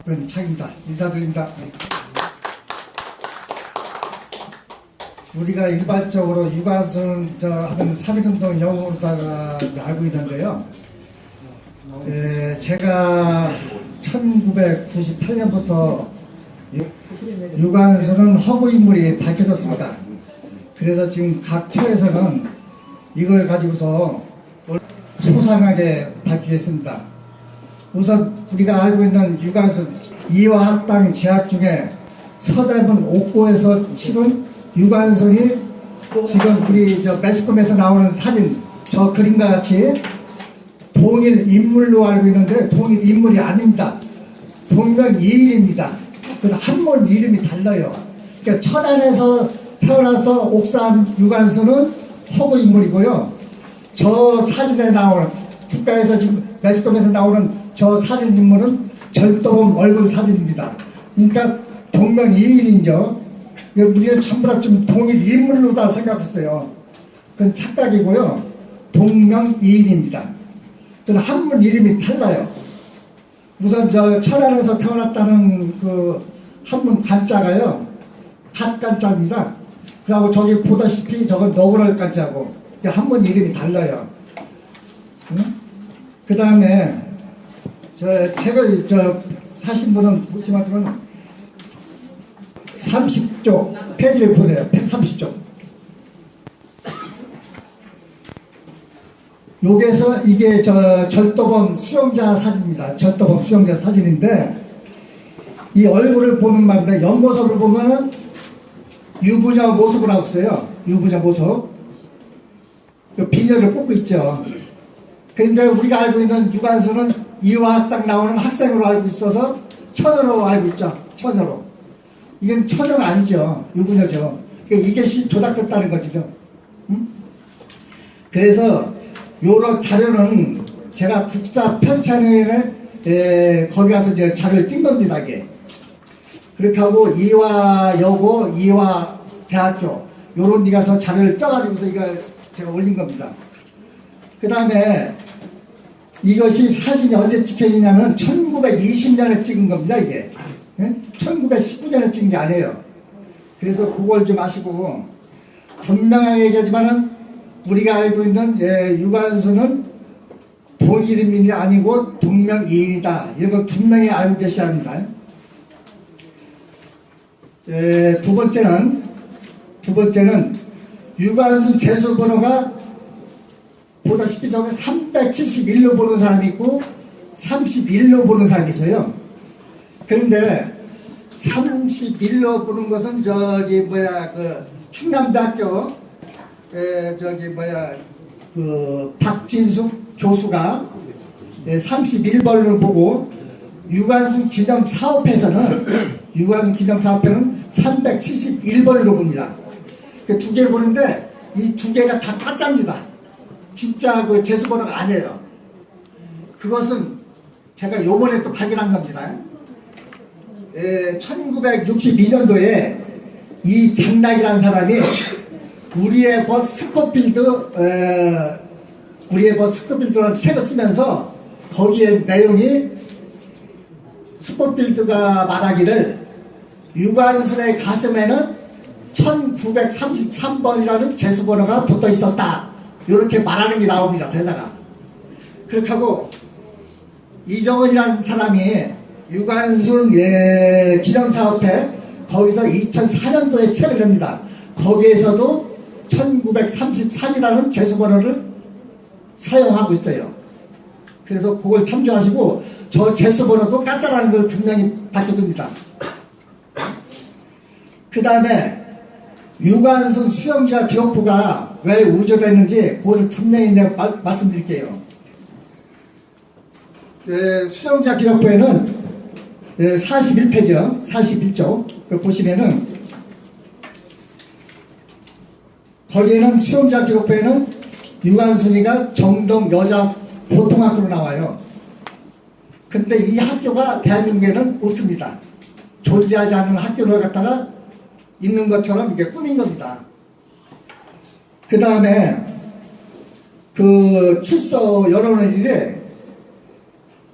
그런 차입니다. 인사드립니다. 우리가 일반적으로 유관순 하면 3.1운동 영웅으로다가 알고 있는데요. 제가 1998년부터 유관순은 허구 인물이 밝혀졌습니다. 그래서 지금 각 처에서는 이걸 가지고서 소상하게 밝히겠습니다. 우선 우리가 알고 있는 유관순 이화학당 재학 중에 서대문 옥고에서 치른 유관순이 지금 우리 매스컴에서 나오는 사진 저 그림과 같이 동일 인물로 알고 있는데 동일 인물이 아닙니다. 동명이인입니다. 한문 이름이 달라요. 그러니까 천안에서 태어나서 옥산 유관순은 허구 인물이고요. 저 사진에 나오는 국가에서 지금 매스컴에서 나오는 저 사진 인물은 절도범 얼굴 사진입니다. 그러니까 동명이인이죠. 우리는 전부 다 좀 동일 인물로 다 생각했어요. 그건 착각이고요. 동명이인입니다. 한문 이름이 달라요. 우선 저 천안에서 태어났다는 그 한문 간자가요. 갓간자입니다. 그리고 저기 보다시피 저건 너구럴 간자고 한문 이름이 달라요. 응? 그 다음에 책을 사신 분은 보시면 30쪽 페이지를 보세요. 130쪽. 여기에서 이게 절도범 수용자 사진입니다. 절도범 수용자 사진인데 이 얼굴을 보면 말입니다. 옆모습을 보면은 유부녀 모습을 하고 있어요. 유부녀 모습. 비녀를 꽂고 있죠. 그런데 우리가 알고 있는 유관순은 이화학당 나오는 학생으로 알고 있어서 처녀로 알고 있죠. 처녀로. 이건 처녀가 아니죠. 유부녀죠. 그러니까 이게 조작됐다는 거죠. 응? 그래서 요런 자료는 제가 국사편찬위원회 거기 가서 이제 자료를 띈 겁니다. 이게. 그렇게 하고 이화여고, 이화대학교 요런 데 가서 자료를 쪄가지고서 이걸 제가 올린 겁니다. 그 다음에 이것이 사진이 언제 찍혀있냐면 1920년에 찍은 겁니다. 이게. 1919년에 찍은 게 아니에요. 그래서 그걸 좀 아시고 분명하게 얘기하지만은 우리가 알고 있는 유관순은 동일인이 아니고 동명이인이다. 이런 걸 분명히 알고 계셔야 합니다. 두 번째는 유관순 재수번호가 보다시피 저게 371로 보는 사람이 있고 31로 보는 사람이 있어요. 그런데 31로 보는 것은 충남대학교 박진숙 교수가 31번을 보고 유관순 기념사업회에서는 371번으로 봅니다. 두 개 보는데 이 두 개가 다 가짜입니다. 진짜 그 재수번호가 아니에요. 그것은 제가 요번에 또 발견한 겁니다. 1962년도에 이 장락이라는 사람이 우리의 스코필드라는 책을 쓰면서 거기에 내용이 스코필드가 말하기를 유관순의 가슴에는 1933번이라는 재수번호가 붙어 있었다. 이렇게 말하는 게 나옵니다. 대사가. 그렇게 하고 이정은이라는 사람이 유관순 기념사업회 거기서 2004년도에 책을 냅니다. 거기에서도 1933이라는 재수번호를 사용하고 있어요. 그래서 그걸 참조하시고 저 재수번호도 가짜라는 걸 분명히 밝혀줍니다. 그 다음에 유관순 수용자 기록부가 왜 우조됐는지 그걸 분명히 내가 말씀드릴게요. 수용자 기록부에는 41페이지요. 41쪽 보시면은 거기에는 수용자 기록부에는 유관순이가 정동 여자 보통학교로 나와요. 근데 이 학교가 대한민국에는 없습니다. 존재하지 않는 학교를 갖다가 있는 것처럼 이게 꾸민 겁니다. 그 다음에 그 출소 여론일에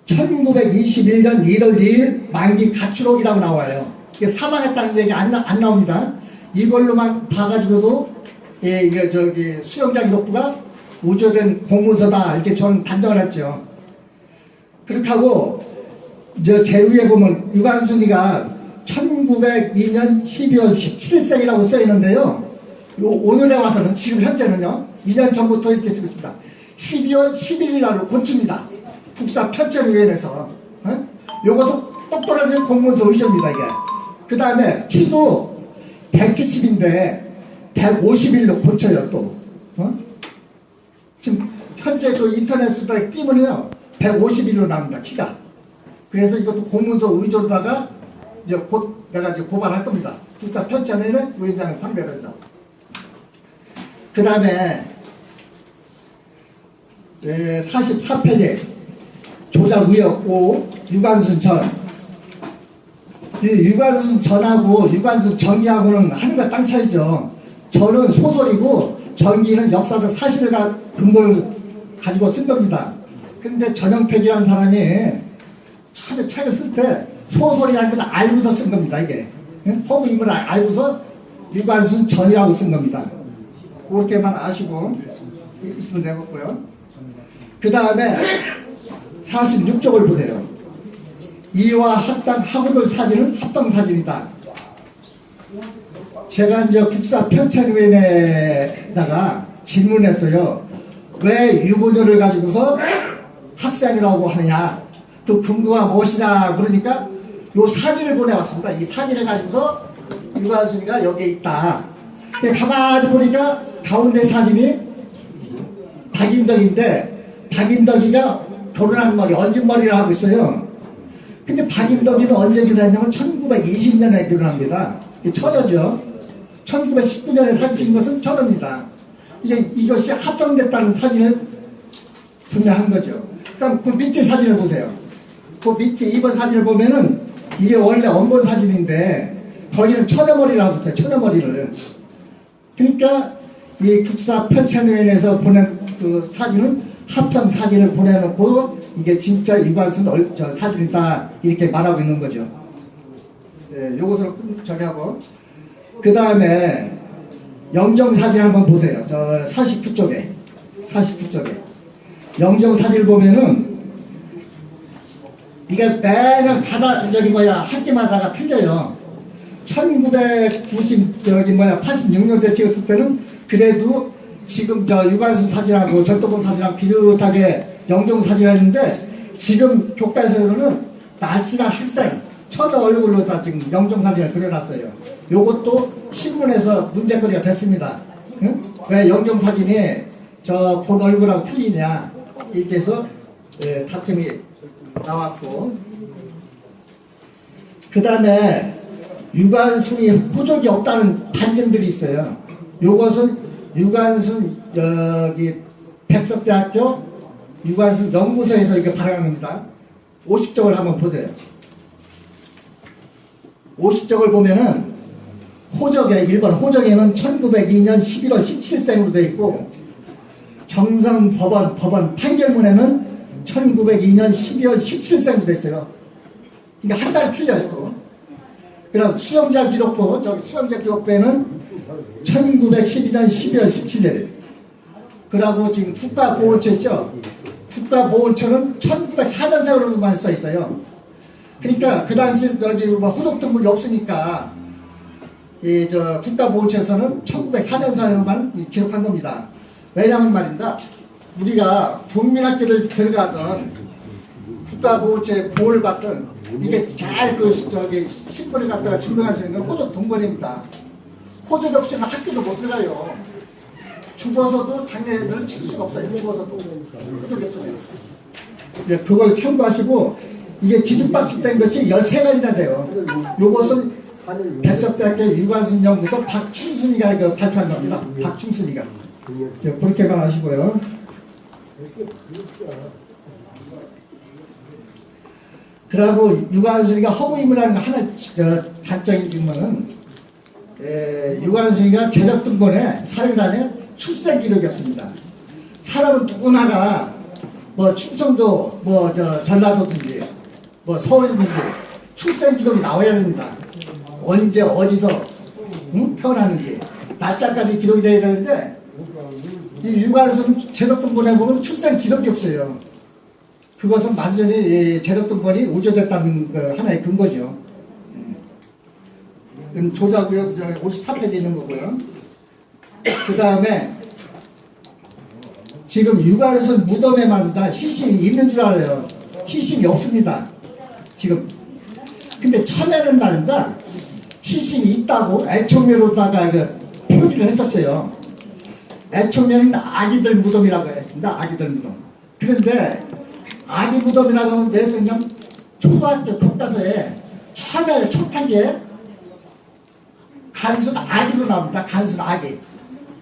1921년 1월 2일 만기 가출옥이라고 나와요. 이게 사망했다는 얘기 안 나옵니다. 이걸로만 봐가지고도 이게 수영자 기록부가 우조된 공문서다 이렇게 저는 단정을 했죠. 그렇게 하고 제 위에 보면 유관순이가 1902년 12월 17생이라고 써 있는데요. 오늘에 와서는 지금 현재는요 2년 전부터 이렇게 쓰고 있습니다. 12월 11일 날로 고칩니다. 국사편찬위원회에서 요것은 똑 떨어지는 공문서 의존입니다. 이게 그 다음에 키도 170인데 151로 고쳐요. 또 지금 현재 그 인터넷에다 띄면요 151로 나옵니다. 키가. 그래서 이것도 공문서 의존으로다가 이제 곧 내가 이제 고발할 겁니다. 국사편찬위원회 위원장을 상대로 해서. 그 다음에 44페이지 조작 의혹 5 유관순 전. 유관순 전하고 유관순 전기하고는 하늘과 땅 차이죠. 전은 소설이고 전기는 역사적 사실을 근거를 가지고 쓴 겁니다. 그런데 전영택이라는 사람이 처음에 책을 쓸 때 소설이라는 걸 알고서 쓴 겁니다. 이게 허구 인물을 알고서 유관순 전이라고 쓴 겁니다. 그렇게만 아시고 있으면 되겠고요. 그 다음에 46쪽을 보세요. 이와 합당하고들 사진은 합당사진이다. 제가 이제 국사편찬위원회에다가 질문했어요. 왜 유부녀를 가지고서 학생이라고 하느냐, 그 근거가 무엇이냐 그러니까 요 사진을 보내왔습니다. 이 사진을 가지고서 유관순이가 여기에 있다. 가만히 보니까 가운데 사진이 박인덕인데 박인덕이가 결혼한 머리, 얹은 머리를 하고 있어요. 근데 박인덕이는 언제 결혼했냐면 1920년에 결혼합니다. 처녀죠. 1919년에 사진 찍은 것은 처녀입니다. 이것이 합성됐다는 사진을 분명한 거죠. 그럼 그 밑에 사진을 보세요. 그 밑에 2번 사진을 보면은 이게 원래 원본 사진인데 거기는 처녀머리를 하고 있어요. 처녀머리를. 그러니까 이 국사편찬위원회에서 보낸 그 사진은 합성 사진을 보내놓고 이게 진짜 유관순 사진이다 이렇게 말하고 있는 거죠. 네, 요것으로 처리하고 그 다음에 영정사진 한번 보세요. 저 49쪽에 영정사진을 보면은 이게 매년 학기마다가 틀려요. 86년대 찍었을 때는 그래도 지금 유관순 사진하고 전도범 사진하고 비슷하게 영정 사진을 했는데 지금 교과서에서는 날씬한 학생 처녀 얼굴로 다 지금 영정 사진을 그려놨어요. 요것도 신문에서 문제거리가 됐습니다. 응? 왜 영정 사진이 본 얼굴하고 틀리냐 이렇게 해서 다툼이 나왔고, 그 다음에 유관순이 호적이 없다는 판정들이 있어요. 요것은 유관순 백석대학교 유관순 연구소에서 이렇게 발행한 겁니다. 50쪽을 한번 보세요. 50쪽을 보면은 호적에 1번 호적에는 1902년 11월 17생으로 되어 있고 경성법원 판결문에는 1902년 12월 17생으로 되어 있어요. 그러니까 한 달이 틀려요. 또. 그럼 수영자 기록부 수영자 기록부에는 1912년 12월 17일. 그러고 지금 국가보훈처 있죠? 국가보훈처는 1904년생으로만 써 있어요. 그러니까 그 당시 호적 등본이 없으니까 국가보훈처에서는 1904년생으로만 기록한 겁니다. 왜냐하면 말입니다. 우리가 국민학교를 들어가던 국가보훈처에 보호를 받던 이게 잘 신분을 갖다가 증명할 수 있는 호적 등본입니다. 호적 없이는 학교도 못 들어가요. 죽어서도 장례를 칠 수가 없어요. 죽어서도. 이제 그걸 참고하시고 이게 뒤죽박죽된 것이 13가지나 돼요. 요것은 백석대학교 유관순 연구소 박충순이가 발표한 겁니다. 박충순이가. 그렇게만 하시고요. 그리고 유관순이가 허구임을 하는 거 하나 단점이 지금은 유관순이가 재적등본에 사흘간에 출생 기록이 없습니다. 사람은 누구나가 뭐 충청도, 뭐 저 전라도든지, 뭐 서울이든지 출생 기록이 나와야 됩니다. 언제 어디서 태어났는지 날짜까지 기록이 돼야 되는데 이 유관순 제로등본에 보면 출생 기록이 없어요. 그것은 완전히 제로등본이 우조됐다는 그 하나의 근거죠. 조자구역 54페이지 있는 거고요. 그 다음에 지금 유관순 무덤에만 다 시신이 있는 줄 알아요. 시신이 없습니다. 지금. 근데 처음에는 말입니다. 시신이 있다고 애청묘로다가 그 표기를 했었어요. 애청묘는 아기들 무덤이라고 했습니다. 아기들 무덤. 그런데 아기 무덤이라고 하면 왜 그냥 초등학교 교과서에 처음에 초창기에 간순 아기로 나옵니다. 간순 아기.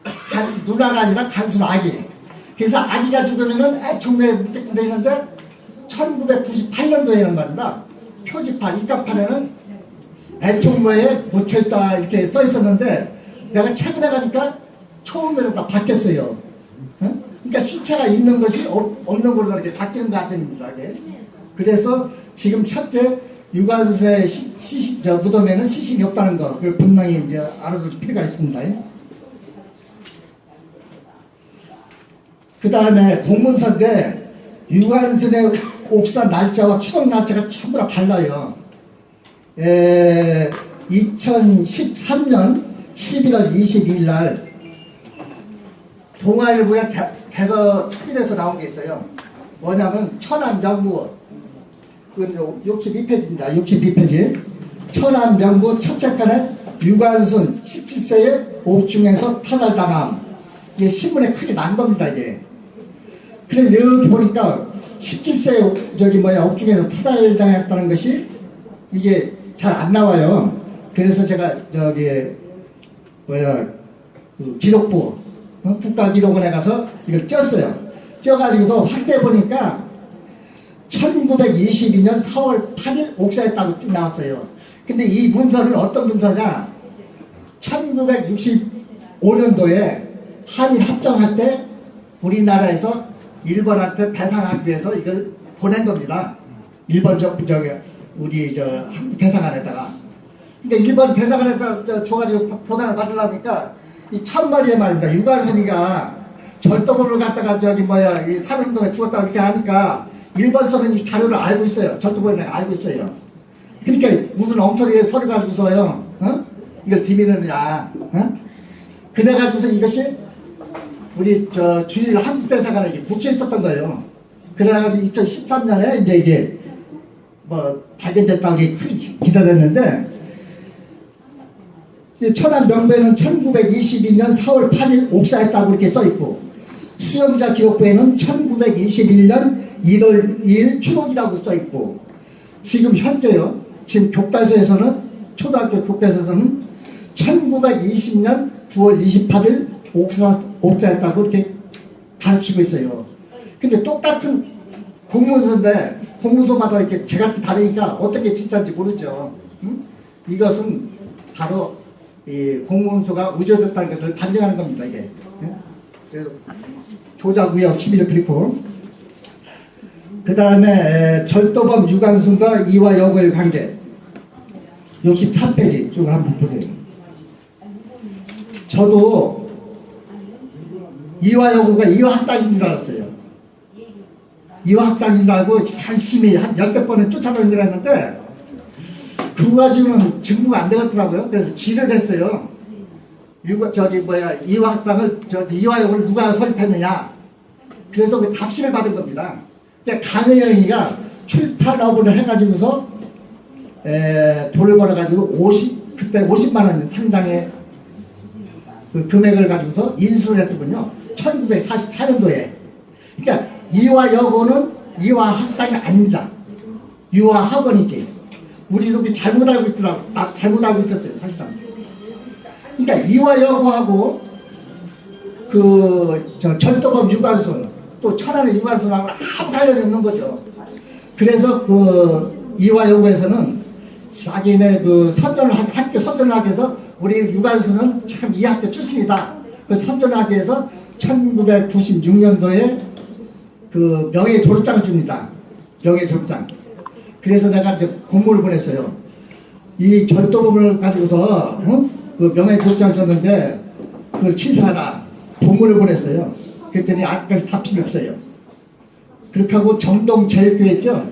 간순 누나가 아니라 간순 아기. 그래서 아기가 죽으면은 애청묘에 묻게끔 되어 있는데 1998년도에는 말입니다. 표지판, 입간판에는 애청묘에 묻혀있다 이렇게 써 있었는데 내가 최근에 가니까 처음에는 다 바뀌었어요. 그러니까 시체가 있는 것이 없는 걸로 이렇게 바뀌는 것 같습니다. 그래서 지금 현재 유관순의 무덤에는 시신이 없다는 거, 그걸 분명히 이제 알아둘 필요가 있습니다. 그 다음에 공문서인데 유관순의 옥사 날짜와 추석 날짜가 전부 다 달라요. 2013년 11월 22일 날 동아일보에 대서 특별해서 나온 게 있어요. 뭐냐면 천안 명부, 그건 62페이지입니다. 62페이지. 천안 명부 첫째 간에 유관순 17세의 옥중에서 타살당함. 이게 신문에 크게 난 겁니다, 이게. 그래서 이렇게 보니까 17세 옥중에서 타살당했다는 것이 이게 잘 안 나와요. 그래서 제가 그 기록부 국가기록원에 가서 이걸 쪘어요. 쪄가지고서 확대해 보니까 1922년 4월 8일 옥사했다고 쭉 나왔어요. 근데 이 문서는 어떤 문서냐? 1965년도에 한일 합정할 때 우리나라에서 일본한테 배상하기 위해서 이걸 보낸 겁니다. 일본 우리 한국 대사관에다가. 그러니까 일본 대사관에다 줘가지고 보상을 받으려니까 이 참말이에 말입니다. 유관순이가 절도범을 갖다가 이 사륜동에 죽었다고 이렇게 하니까 일본서는 이 자료를 알고 있어요. 절도범을 알고 있어요. 그러니까 무슨 엉터리에 서류 가지고서요, 이걸 디미느냐, 그래가지고서 이것이 우리 주일 한국 대사관에 묻혀 있었던 거예요. 그래가지고 2013년에 이제 이게 발견됐다고 크게 기사됐는데, 천안 명부에는 1922년 4월 8일 옥사했다고 이렇게 써있고, 수영자 기록부에는 1921년 1월 2일 추록이라고 써있고, 지금 현재요, 지금 교과서에서는, 초등학교 교과서에서는 1920년 9월 28일 옥사했다고 이렇게 가르치고 있어요. 근데 똑같은 공문서인데, 공문서마다 이렇게 제각기 다르니까 어떻게 진짜인지 모르죠. 이것은 바로 이 공문서가 우조됐다는 것을 반증하는 겁니다, 이게. 그래서 조자구역 11일 그리고 그 다음에 절도범 유관순과 이화 여고의 관계 63페이지 쪽을 한번 보세요. 저도 이화 여고가 이화 학당인 줄 알았어요. 이화 학당인 줄 알고 열심히 한 10몇 번을 쫓아다니려 했는데 그거 가지고는 증거가 안 되겠더라고요. 그래서 질을 했어요. 이화 학당을, 이화 여고를 누가 설립했느냐. 그래서 그 답신을 받은 겁니다. 강혜영이가 출판업을 해가지고서 돈을 벌어가지고 그때 50만원 상당의 그 금액을 가지고서 인수를 했더군요. 1944년도에. 그러니까 이화 여고는 이화 학당이 아닙니다. 이화 학원이지. 우리도 잘못 알고 있더라고. 나도 잘못 알고 있었어요, 사실은. 그러니까 이화 여고하고 절도범 유관순, 또 천안의 유관순하고 아무 관련이 없는 거죠. 그래서 이화 여고에서는 자기네 학교 선전을 하기 위해서 우리 유관순은 참 이 학교 출신이다. 그 선전을 하기 위해서 1996년도에 그 명예 졸업장을 줍니다. 명예 졸업장. 그래서 내가 이제 공모를 보냈어요. 이 절도범을 가지고서 그 명예 졸업장을 줬는데 그걸 취소하라 공모를 보냈어요. 그랬더니 아직까지 답장이 없어요. 그렇게 하고 정동제일교회 있죠?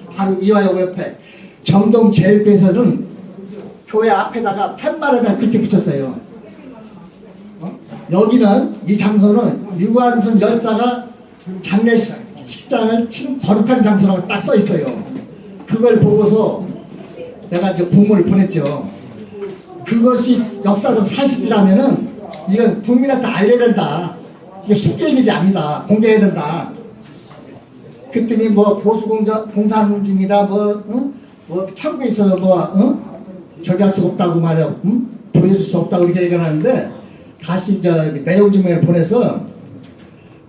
바로 이화여고 옆에 정동제일교회에서는 교회 앞에다가 팻말에다 그렇게 붙였어요. 여기는 이 장소는 유관순 열사가 장례식장을 친 거룩한 장소라고 딱 써 있어요. 그걸 보고서 내가 이제 공모를 보냈죠. 그것이 역사적 사실이라면은 이건 국민한테 알려야 된다. 이게 숨길 일이 아니다. 공개해야 된다. 그랬더니 뭐 보수공사 중이다. 뭐 참고에 있어서 저기 할 수 없다고 말이야. 보여줄 수 없다고 이렇게 얘기하는데 다시 내용 증명을 보내서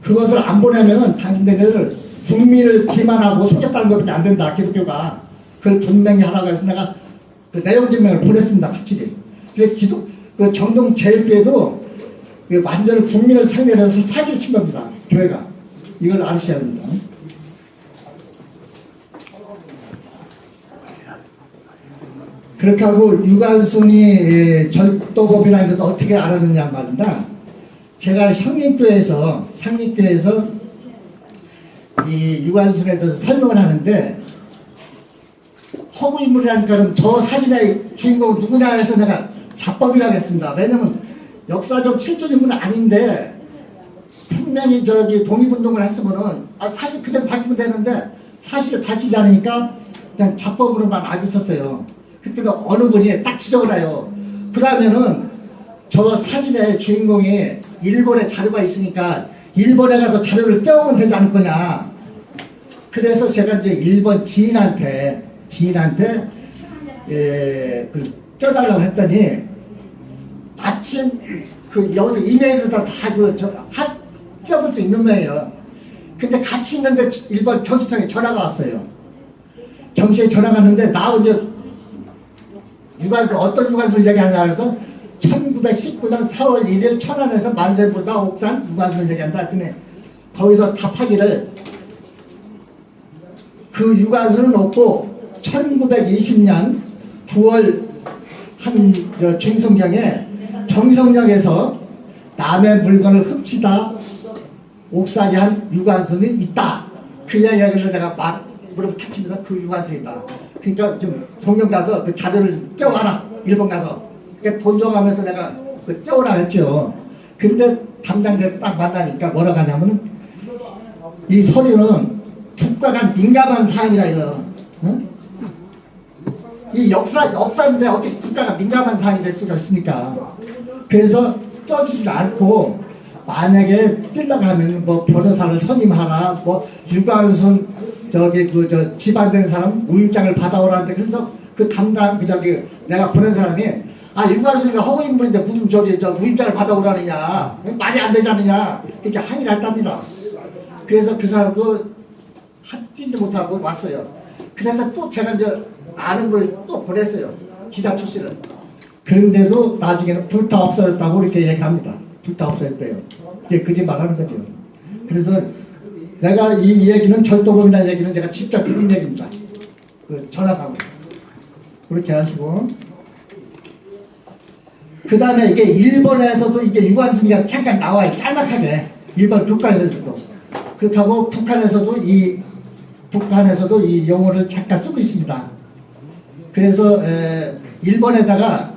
그것을 안 보내면은 당신네들 국민을 기만하고 속였다는 것밖에 안 된다. 기독교가 그걸 분명히 하라고 해서 내가 그 내용 증명을 보냈습니다. 확실히. 그래 그 정동제일교회도 완전히 국민을 상대로 해서 사기를 친 겁니다. 교회가. 이걸 아셔야 합니다. 그렇게 하고 유관순이 절도범이라는 것을 어떻게 알았느냐 말입니다. 제가 향림교회에서 이 유관순에 대해서 설명을 하는데 허구인물이라니까는 저 사진의 주인공은 누구냐 해서 내가 자법이라고 했습니다. 왜냐면 역사적 실존인물은 아닌데 분명히 저기 독립운동을 했으면은 사실 그대로 밝히면 되는데 사실을 밝히지 않으니까 그냥 자법으로만 알고 있었어요. 그때가 어느 분이 딱 지적을 해요. 그러면은 저 사진의 주인공이 일본에 자료가 있으니까 일본에 가서 자료를 떼오면 되지 않을 거냐. 그래서 제가 이제 일본 지인한테 그걸 떼어달라고 했더니 마침 그 여기서 이메일로 다 떼어볼 수 있는 거예요. 근데 같이 있는데 일본 경찰청에 전화가 왔어요. 경찰에 전화가 왔는데 나 이제 유관순 어떤 유관순을 얘기하냐 그래서 1919년 4월 1일 천안에서 만세보다 옥산 유관순을 얘기한다 했더니 거기서 답하기를 그 유관순은 없고 1920년 9월 한 중성경에 경성역에서 남의 물건을 훔치다 옥살이 한 유관순이 있다. 그 이야기를 내가 막 물어보면서 그 유관순이다. 그러니까 좀 동경 가서 그 자료를 떼어와라. 일본 가서. 그러니까 돈 줘가면서 내가 그 떼어오라 했죠. 근데 담당자를 딱 만나니까 뭐라고 하냐면은 이 서류는 국가가 민감한 사항이라 이거. 응? 이 역사인데 어떻게 국가가 민감한 사항이 될 수가 있습니까? 그래서 쪄주질 않고 만약에 찔러고 하면 뭐 변호사를 선임하라, 뭐 유관순 저 집안된 사람 무임장을 받아오라는데 그래서 그 담당 내가 보낸 사람이 유관순이가 허구인물인데 무슨 저 무임장을 받아오라느냐 말이 안 되지 않느냐 이렇게 항의를 했답니다. 그래서 그 사람도 뛰지 못하고 왔어요. 그래서 또 제가 이제 아는 걸 또 보냈어요. 기사 출시를. 그런데도 나중에는 불타 없어졌다고 이렇게 얘기합니다. 불타 없어졌대요. 이게 거짓말 하는 거죠. 그래서 내가 이 얘기는 절도범이라는 얘기는 제가 직접 들은 얘기입니다. 그 전화상으로. 그렇게 하시고. 그 다음에 이게 일본에서도 이게 유관순이가 잠깐 나와요. 짤막하게. 일본 교과에서도. 그렇게 하고 북한에서도 이 용어를 잠깐 쓰고 있습니다. 그래서 일본에다가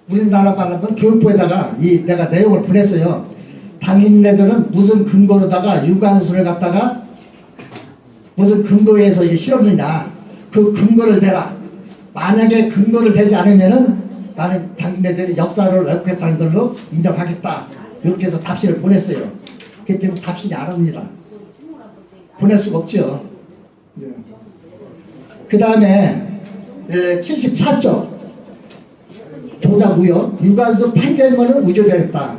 우리나라 말하면 교육부에다가 내가 내용을 보냈어요. 당신네들은 무슨 근거로다가 유관순을 갖다가 무슨 근거에서 이게 실었느냐 그 근거를 대라. 만약에 근거를 대지 않으면은 나는 당신네들이 역사를 왜곡했다는 걸로 인정하겠다. 이렇게 해서 답신을 보냈어요. 그렇기 때문에 답신이 안 옵니다. 보낼 수가 없죠. 그 다음에 74조 조작우요. 유관순 판결문은 위조되었다.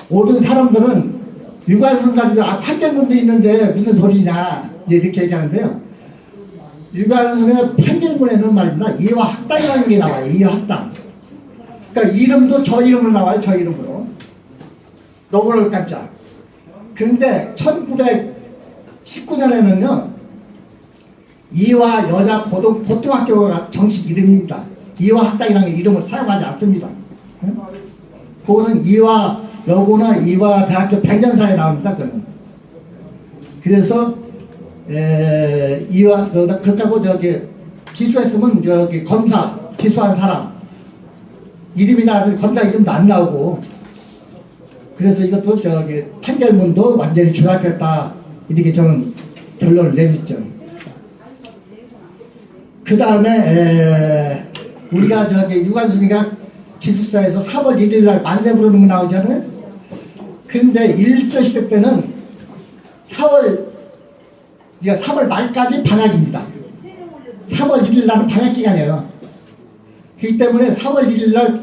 모든 사람들은 유관순 가지고 판결문도 있는데 무슨 소리냐 이렇게 얘기하는데요. 유관순의 판결문에는 말입니다. 이화 학당이라는 게 나와요. 이화 학당. 그러니까 이름도 저 이름으로 나와요. 저 이름으로. 노그럴 깜짝. 그런데 19년에는요 이화 여자 고등학교가 정식 이름입니다. 이화 학당이라는 이름을 사용하지 않습니다. 그것은 이화 여고나 이화 대학교 백년사에 나옵니다. 그는. 그래서 이화 그렇다고 저기 기수했으면 저기 검사 기수한 사람 이름이나 검사 이름도 안 나오고, 그래서 이것도 저기 판결문도 완전히 조작했다 이렇게 저는 결론을 내렸죠. 그 다음에 우리가 저기 유관순이가 기숙사에서 3월 1일 날 만세 부르는 거 나오잖아요. 그런데 일제시대 때는 3월 말까지 방학입니다. 3월 1일 날은 방학 기간이에요. 그렇기 때문에 3월 1일 날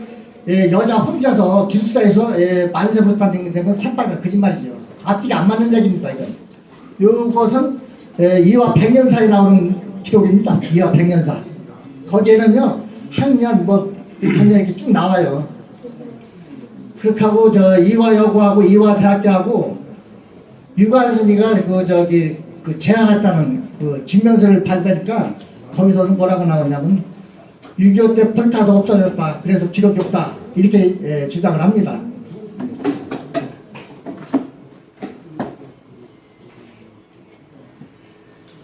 여자 혼자서 기숙사에서 만세 부르다는 건 새빨간 거짓말이죠. 앞뒤가 안 맞는 얘기입니다. 이건. 이것은 이화 백년사에 나오는 기록입니다. 이화 백년사. 거기에는요 학년 학년 이렇게 쭉 나와요. 그렇게 하고 이화 여고하고 이화 대학교하고 유관순이가 그 재학했다는 그 증명서를 발표하니까 거기서는 뭐라고 나오냐면 6.25 때 펄타서 없어졌다. 그래서 기록이 없다. 이렇게 주장을 합니다.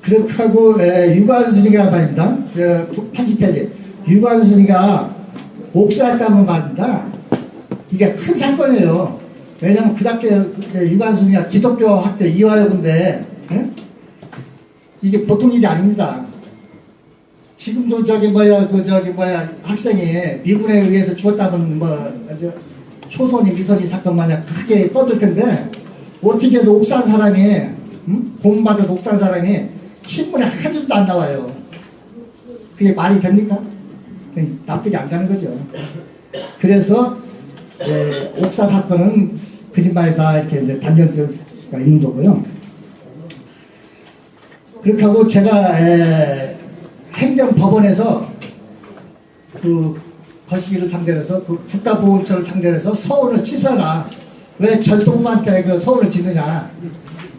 그렇게 하고 유관순이가 말입니다. 80페이지. 유관순이가 옥사했다는 말입니다. 이게 큰 사건이에요. 왜냐면 그 학교 유관순이가 기독교 학교 이화여고인데 이게 보통 일이 아닙니다. 지금도 학생이 미군에 의해서 죽었다면 효선이 미선이 사건 마냥 크게 떠들 텐데 어떻게 해도 옥사한 사람이 공부받아도 옥사한 사람이 신문에 한 줄도 안 나와요. 그게 말이 됩니까? 납득이 안 가는 거죠. 그래서 옥사 사건은 거짓말이다 이렇게 이제 단정할 수가 있는 거고요. 그렇게 하고 제가 행정법원에서 그 거시기를 상대로 해서 그 국가보훈처를 상대로 해서 서울을 취소해라. 왜 절도범한테 그 서울을 지느냐.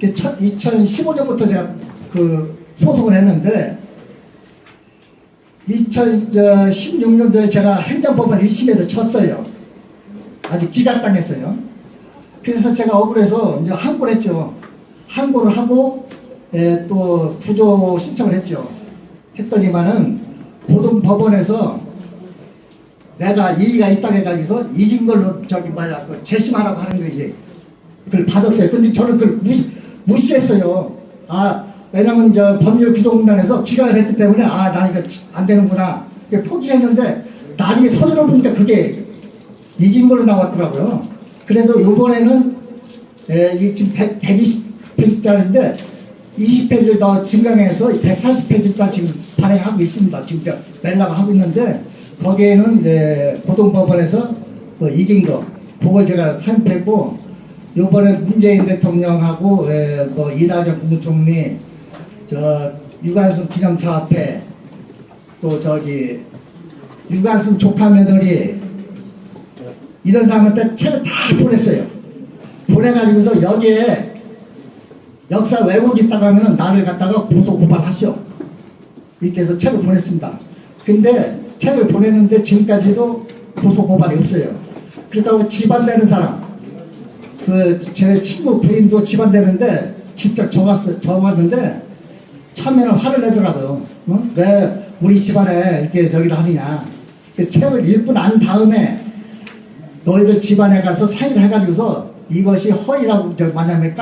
2015년부터 제가 그 소송을 했는데 2016년도에 제가 행정법원 1심에서 졌어요. 아직 기각당했어요. 그래서 제가 억울해서 이제 항고를 했죠. 항고를 하고 또 부조 신청을 했죠. 했더니만은 고등법원에서 내가 이의가 있다고 해가지고서 이긴 걸로 재심하라고 하는 거지. 그걸 받았어요. 근데 저는 그걸 무시했어요. 왜냐면 법률규정공단에서 기각을 했기 때문에 난 이거 안 되는구나 포기했는데 나중에 서류를 보니까 그게 이긴 걸로 나왔더라고요. 그래서 이번에는 지금 120페이지짜리인데 20페이지를 더 증강해서 140페이지까지 지금 발행하고 있습니다. 지금 내려고 하고 있는데 거기에는 고등법원에서 이긴 거 그걸 제가 사입했고 이번에 문재인 대통령하고 이낙연 국무총리 유관순 기념차 앞에 또 유관순 조카 며느리 이런 사람한테 책을 다 보냈어요. 보내가지고서 여기에 역사 왜곡이 있다고 하면 나를 갖다가 고소 고발하시오. 이렇게 해서 책을 보냈습니다. 근데 책을 보냈는데 지금까지도 고소 고발이 없어요. 그렇다고 집안되는 사람 제 친구 부인도 집안되는데 직접 적었는데 처음에는 화를 내더라고요. 왜 우리 집안에 이렇게 저기를 하느냐. 그래서 책을 읽고 난 다음에 너희들 집안에 가서 사인을 해가지고서 이것이 허위라고 만약에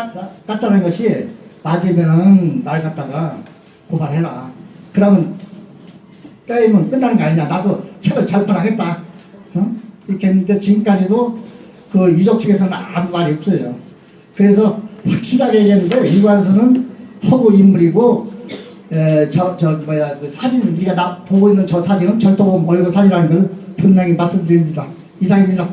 까짜라는 것이 맞으면은 날 갖다가 고발해라. 그러면 게임은 끝나는 거 아니냐. 나도 책을 절판하겠다. 이렇게 했는데 지금까지도 그 유족 측에서는 아무 말이 없어요. 그래서 확실하게 얘기했는데 유관순은 허구 인물이고 그 사진 우리가 보고 있는 저 사진은 절도범 얼굴 사진이라는 걸 분명히 말씀드립니다. 이상입니다.